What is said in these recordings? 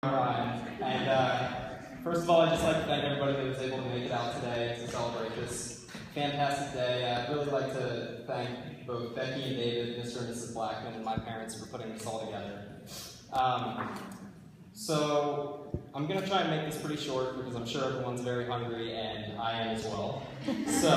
And first of all, I'd just like to thank everybody that was able to make it out today to celebrate this fantastic day. I'd really like to thank both Becky and David, Mr. and Mrs. Blackman, and my parents for putting this all together. So I'm going to try and make this pretty short because I'm sure everyone's very hungry and I am as well. So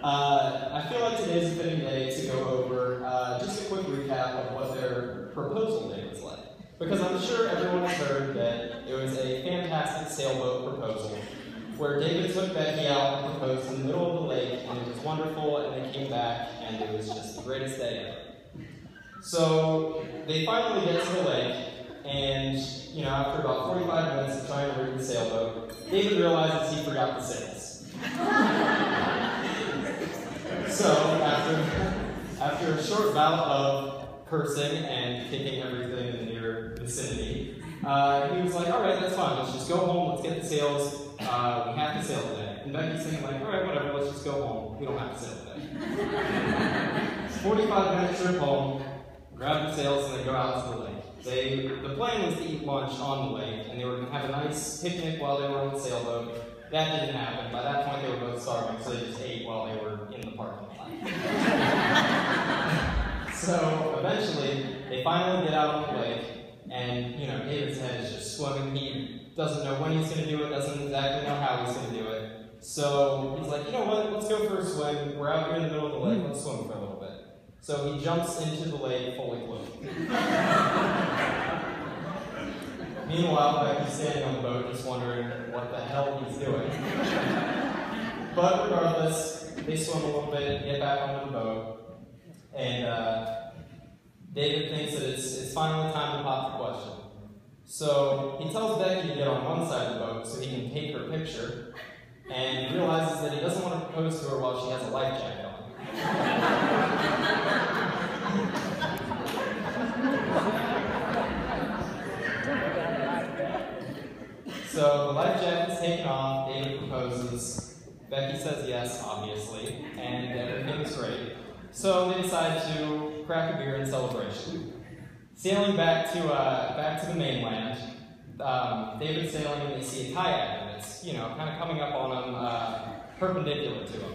I feel like today's a fitting day to go over just a quick recap of what their proposal day was like. Because I'm sure everyone has heard that it was a fantastic sailboat proposal where David took Becky out and proposed in the middle of the lake, and it was wonderful, and they came back, and it was just the greatest day ever. So they finally get to the lake, and after about 45 minutes of trying to rig the sailboat, David realizes he forgot the sails. So after a short bout of cursing and kicking everything in the near vicinity, he was like, all right, that's fine, let's just go home, let's get the sails, we have to sail today. And Becky's saying like, all right, whatever, let's just go home, we don't have to sail today. 45-minute trip home, grab the sails, and they go out to the lake. The plan was to eat lunch on the lake, and they were going to have a nice picnic while they were on the sailboat. That didn't happen. By that point, they were both starving, so they just ate while they were in the parking lot. So eventually, they finally get out on the lake, and David's head is just swimming. He doesn't know when he's going to do it, doesn't exactly know how he's going to do it. So he's like, you know what, let's go for a swim. We're out here in the middle of the lake, let's swim for a little bit. So he jumps into the lake fully clothed. Meanwhile, Becky's standing on the boat just wondering what the hell he's doing. But regardless, they swim a little bit, get back onto the boat, and David thinks that it's finally time to pop the question. So he tells Becky to get on one side of the boat so he can take her picture, and he realizes that he doesn't want to propose to her while she has a life jacket on. So the life jacket's taken off, David proposes, Becky says yes, obviously, and everything's great. So they decide to crack a beer in celebration. Sailing back to the mainland, David's sailing and they see a kayak, and it's kind of coming up on them, perpendicular to them.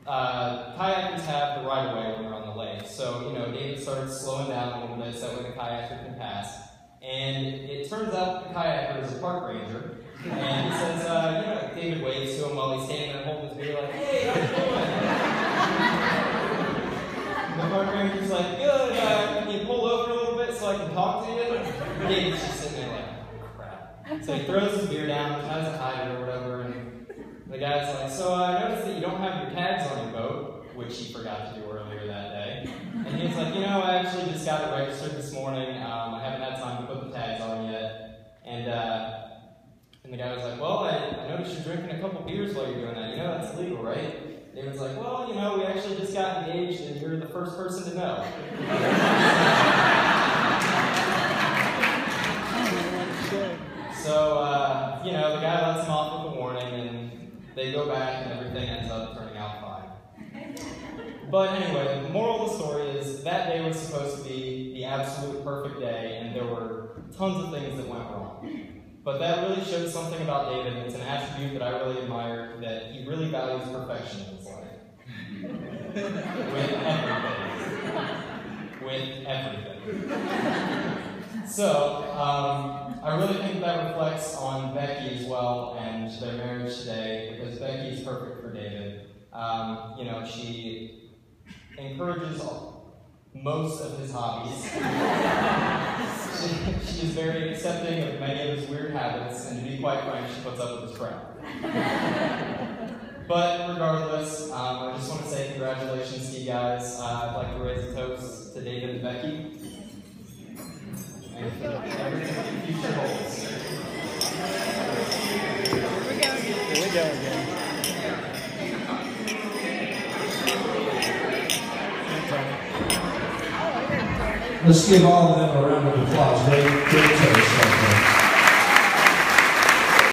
Kayakers have the right of way when they're on the lake, so David starts slowing down a little bit so that way the kayaker can pass. And it turns out the kayaker is a park ranger, and he says, David waves to him while he's standing there holding his beer, like, hey, how's it going? And the park ranger's like, good, can you pull over a little bit so I can talk to you? And David's just sitting there like, oh, crap. So he throws his beer down, tries to hide it or whatever, and the guy's like, so I noticed that you don't have your tags on your boat, which he forgot to do earlier that day. And he's like, I actually just got it registered this morning. I haven't had time to put the tags on yet. And the guy was like, well, I noticed you're drinking a couple beers while you're doing that. That's illegal, right? David's like, well, we actually just got engaged and you're the first person to know. So, the guy lets him off with a warning and they go back and everything ends up turning out fine. But anyway, the moral of the story is that day was supposed to be the absolute perfect day, and there were tons of things that went wrong. But that really shows something about David, and it's an attribute that I really admire, that he really values perfection in his life. With everything. So, I really think that reflects on Becky as well and their marriage today, because Becky is perfect for David. She encourages most of his hobbies. She is very accepting of many of his weird habits, and to be quite frank, she puts up with his crap. But regardless, I just want to say congratulations to you guys. I'd like to raise a toast to David and Becky. And for everything the future holds. Here we go again. Let's give all of them a round of applause. Great toast.